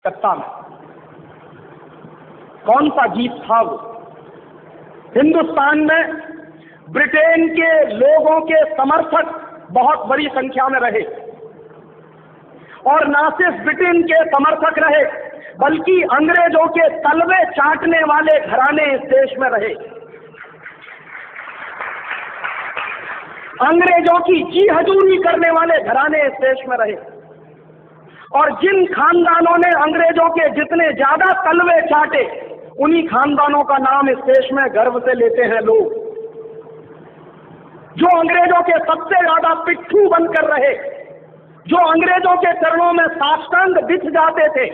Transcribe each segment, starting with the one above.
कलकत्ता में। कौन सा गीत था वो? हिंदुस्तान में ब्रिटेन के लोगों के समर्थक बहुत बड़ी संख्या में रहे, और ना सिर्फ ब्रिटेन के समर्थक रहे बल्कि अंग्रेजों के तलवे चाटने वाले घराने इस देश में रहे। अंग्रेजों की जी हजूरी करने वाले घराने इस देश में रहे, और जिन खानदानों ने अंग्रेजों के जितने ज्यादा तलवे चाटे, उन्हीं खानदानों का नाम इस देश में गर्व से लेते हैं लोग। जो अंग्रेजों के सबसे ज्यादा पिट्ठू बनकर रहे, जो अंग्रेजों के चरणों में साष्टांग बिछ जाते थे,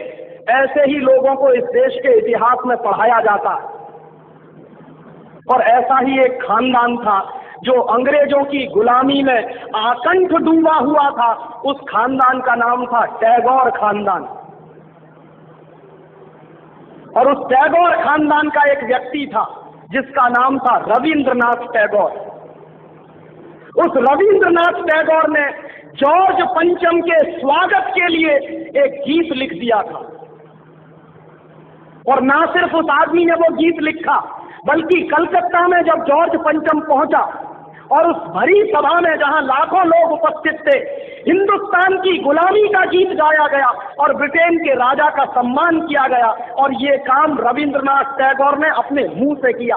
ऐसे ही लोगों को इस देश के इतिहास में पढ़ाया जाता। और ऐसा ही एक खानदान था जो अंग्रेजों की गुलामी में आकंठ डूबा हुआ था। उस खानदान का नाम था टैगोर खानदान। और उस टैगोर खानदान का एक व्यक्ति था जिसका नाम था रविंद्रनाथ टैगोर। उस रविंद्रनाथ टैगोर ने जॉर्ज पंचम के स्वागत के लिए एक गीत लिख दिया था। और ना सिर्फ उस आदमी ने वो गीत लिखा, बल्कि कलकत्ता में जब जॉर्ज पंचम पहुंचा और उस भरी सभा में जहां लाखों लोग उपस्थित थे, हिंदुस्तान की गुलामी का गीत गाया गया और ब्रिटेन के राजा का सम्मान किया गया। और ये काम रविंद्रनाथ टैगोर ने अपने मुंह से किया।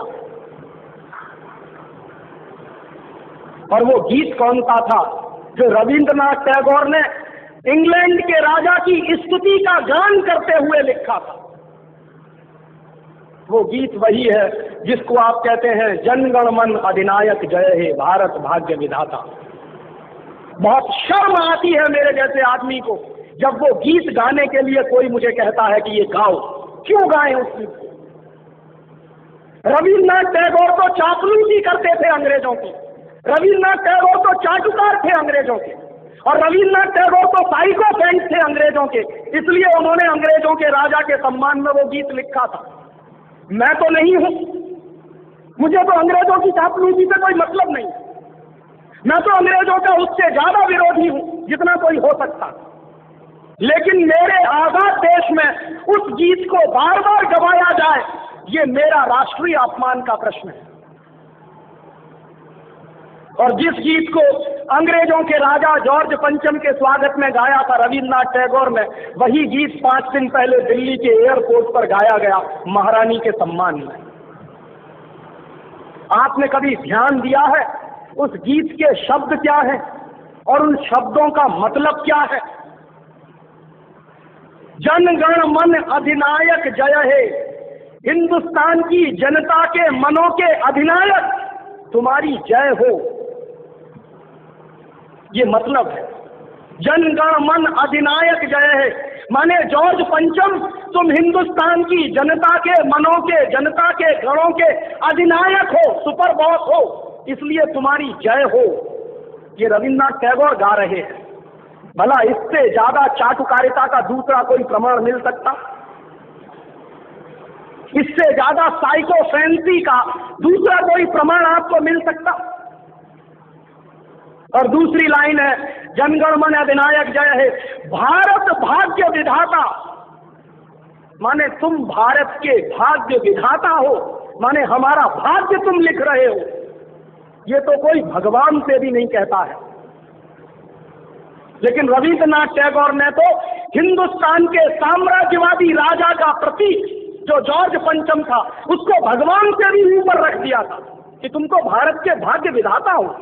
और वो गीत कौन सा था जो रविंद्रनाथ टैगोर ने इंग्लैंड के राजा की स्तुति का गान करते हुए लिखा था? वो गीत वही है जिसको आप कहते हैं जन गण मन अधिनायक जय हे भारत भाग्य विधाता। बहुत शर्म आती है मेरे जैसे आदमी को जब वो गीत गाने के लिए कोई मुझे कहता है कि ये गाओ। क्यों गाएं उस गीत को? रविन्द्रनाथ टैगोर तो चापलूसी करते थे अंग्रेजों की, रविन्द्रनाथ टैगोर तो चाटुकार थे अंग्रेजों के, और रविन्द्रनाथ टैगोर तो साइकोपेंट थे अंग्रेजों के। इसलिए उन्होंने अंग्रेजों के राजा के सम्मान में वो गीत लिखा था। मैं तो नहीं हूं, मुझे तो अंग्रेजों की चापलूसी से कोई मतलब नहीं। मैं तो अंग्रेजों का उससे ज्यादा विरोधी हूं जितना कोई हो सकता। लेकिन मेरे आजाद देश में उस गीत को बार बार गवाया जाए, ये मेरा राष्ट्रीय अपमान का प्रश्न है। और जिस गीत को अंग्रेजों के राजा जॉर्ज पंचम के स्वागत में गाया था रविन्द्रनाथ टैगोर ने, वही गीत 5 दिन पहले दिल्ली के एयरपोर्ट पर गाया गया महारानी के सम्मान में। आपने कभी ध्यान दिया है उस गीत के शब्द क्या है और उन शब्दों का मतलब क्या है? जन गण मन अधिनायक जय हे, हिंदुस्तान की जनता के मनों के अधिनायक तुम्हारी जय हो, ये मतलब है। जन गण मन अधिनायक जय है माने जॉर्ज पंचम तुम हिंदुस्तान की जनता के मनों के, जनता के गणों के अधिनायक हो, सुपर बॉस हो, इसलिए तुम्हारी जय हो। ये रविन्द्रनाथ टैगोर गा रहे हैं। भला इससे ज्यादा चाटुकारिता का दूसरा कोई प्रमाण मिल सकता? इससे ज्यादा साइकोफेंसी का दूसरा कोई प्रमाण आपको मिल सकता? और दूसरी लाइन है जनगण मन अधिनायक जय है, भारत भाग्य विधाता, माने तुम भारत के भाग्य विधाता हो, माने हमारा भाग्य तुम लिख रहे हो। ये तो कोई भगवान से भी नहीं कहता है। लेकिन रविन्द्रनाथ टैगोर ने तो हिंदुस्तान के साम्राज्यवादी राजा का प्रतीक जो जॉर्ज पंचम था, उसको भगवान से भी ऊपर रख दिया था कि तुमको भारत के भाग्य विधाता हो।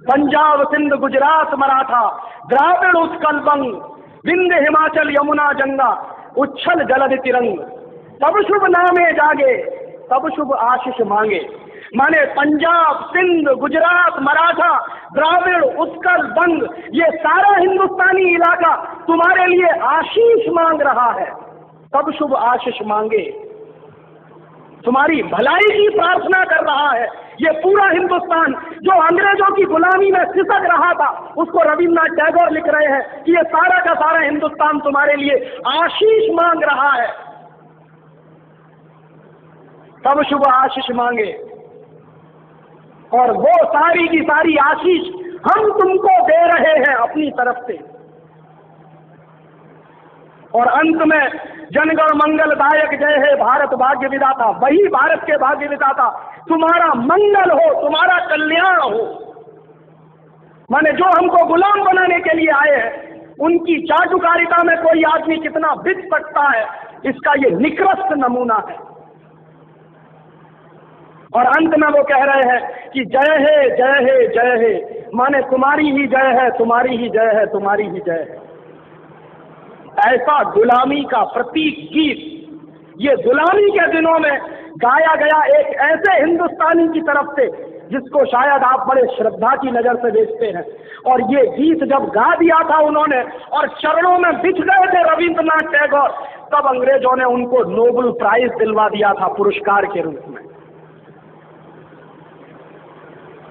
पंजाब सिंध गुजरात मराठा द्राविड़ उत्कल बंग, विंध्य हिमाचल यमुना गंगा, उच्छल जलधि तिरंग, तब शुभ नामे जागे तब शुभ आशीष मांगे। माने पंजाब सिंध गुजरात मराठा द्राविड़ उत्कल बंग, ये सारा हिंदुस्तानी इलाका तुम्हारे लिए आशीष मांग रहा है, तब शुभ आशीष मांगे, तुम्हारी भलाई की प्रार्थना कर रहा है। ये पूरा हिंदुस्तान जो अंग्रेजों की गुलामी में सिसक रहा था, उसको रविन्द्रनाथ टैगोर लिख रहे हैं कि ये सारा का सारा हिंदुस्तान तुम्हारे लिए आशीष मांग रहा है, तब शुभ आशीष मांगे। और वो सारी की सारी आशीष हम तुमको दे रहे हैं अपनी तरफ से। और अंत में जनगण मंगलदायक जय हे भारत भाग्य विधाता, वही भारत के भाग्य विधाता तुम्हारा मंगल हो, तुम्हारा कल्याण हो। माने जो हमको गुलाम बनाने के लिए आए हैं, उनकी चाटुकारिता में कोई आदमी कितना बिक सकता है, इसका ये निकृष्ट नमूना है। और अंत में वो कह रहे हैं कि जय हे जय हे जय हे, माने तुम्हारी ही जय है, तुम्हारी ही जय है, तुम्हारी ही जय है। ऐसा गुलामी का प्रतीक गीत ये गुलामी के दिनों में गाया गया एक ऐसे हिंदुस्तानी की तरफ से जिसको शायद आप बड़े श्रद्धा की नजर से देखते हैं। और ये गीत जब गा दिया था उन्होंने और चरणों में बिछ गए थे रविंद्रनाथ टैगोर, तब अंग्रेजों ने उनको नोबेल प्राइज दिलवा दिया था पुरस्कार के रूप में।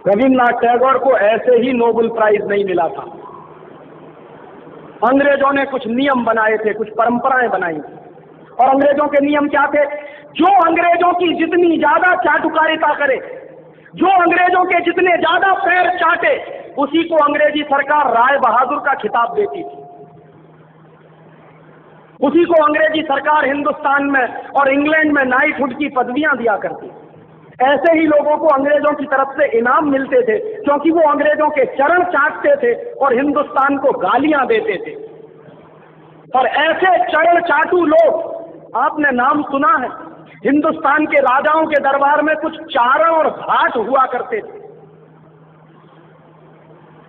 रविंद्रनाथ टैगोर को ऐसे ही नोबेल प्राइज नहीं मिला था। अंग्रेजों ने कुछ नियम बनाए थे, कुछ परंपराएं बनाई थी। और अंग्रेजों के नियम क्या थे? जो अंग्रेजों की जितनी ज्यादा चाटुकारिता करे, जो अंग्रेजों के जितने ज्यादा पैर चाटे, उसी को अंग्रेजी सरकार राय बहादुर का खिताब देती थी। उसी को अंग्रेजी सरकार हिंदुस्तान में और इंग्लैंड में नाइटहुड की पदवियां दिया करती। ऐसे ही लोगों को अंग्रेजों की तरफ से इनाम मिलते थे, क्योंकि वो अंग्रेजों के चरण चाटते थे और हिंदुस्तान को गालियां देते थे। और ऐसे चरण चाटू लोग आपने नाम सुना है। हिंदुस्तान के राजाओं के दरबार में कुछ चारण और भाट हुआ करते थे।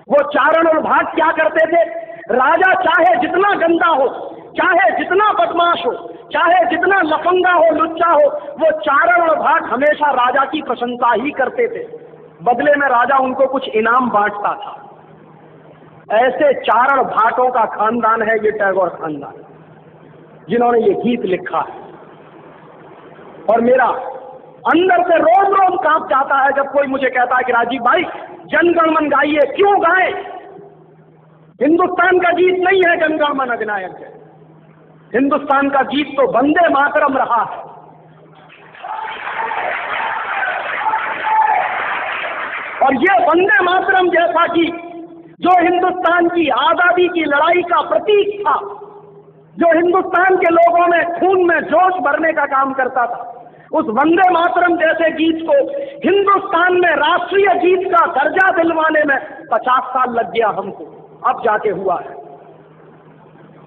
वो चारण और भाट क्या करते थे? राजा चाहे जितना गंदा हो, चाहे जितना बदमाश हो, चाहे जितना लफंगा हो, लुच्चा हो, वो चारण और भाट हमेशा राजा की प्रशंसा ही करते थे। बदले में राजा उनको कुछ इनाम बांटता था। ऐसे चारण भाटों का खानदान है ये टैगोर खानदान, जिन्होंने ये गीत लिखा है। और मेरा अंदर से रोम रोम कांप जाता है जब कोई मुझे कहता है कि राजीव भाई जनगण मन गाइए। क्यों गाए? हिंदुस्तान का गीत नहीं है जनगण मन अधिनायक है। हिंदुस्तान का गीत तो वंदे मातरम रहा है। और ये वंदे मातरम जैसा कि जो हिंदुस्तान की आजादी की लड़ाई का प्रतीक था, जो हिंदुस्तान के लोगों में खून में जोश भरने का काम करता था, उस वंदे मातरम जैसे गीत को हिंदुस्तान में राष्ट्रीय गीत का दर्जा दिलवाने में 50 साल लग गया हमको, अब जाके हुआ है।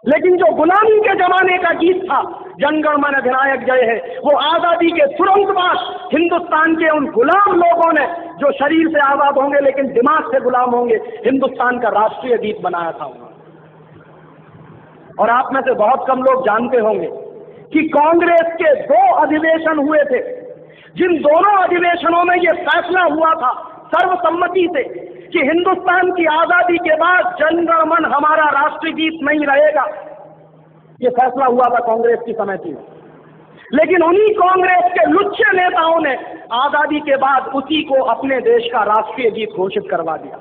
लेकिन जो गुलामी के जमाने का गीत था, जनगण मन अधिनायक जय है, वो आजादी के तुरंत बाद हिंदुस्तान के उन गुलाम लोगों ने, जो शरीर से आजाद होंगे लेकिन दिमाग से गुलाम होंगे, हिंदुस्तान का राष्ट्रीय गीत बनाया था उन्होंने। और आप में से बहुत कम लोग जानते होंगे कि कांग्रेस के 2 अधिवेशन हुए थे, जिन दोनों अधिवेशनों में यह फैसला हुआ था सर्वसम्मति से कि हिंदुस्तान की आजादी के बाद जनगण मन हमारा राष्ट्रीय गीत नहीं रहेगा। यह फैसला हुआ था कांग्रेस की समिति में। लेकिन उन्हीं कांग्रेस के लुच्चे नेताओं ने आजादी के बाद उसी को अपने देश का राष्ट्रीय गीत घोषित करवा दिया।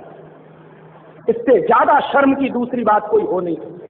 इससे ज्यादा शर्म की दूसरी बात कोई हो नहीं सकती।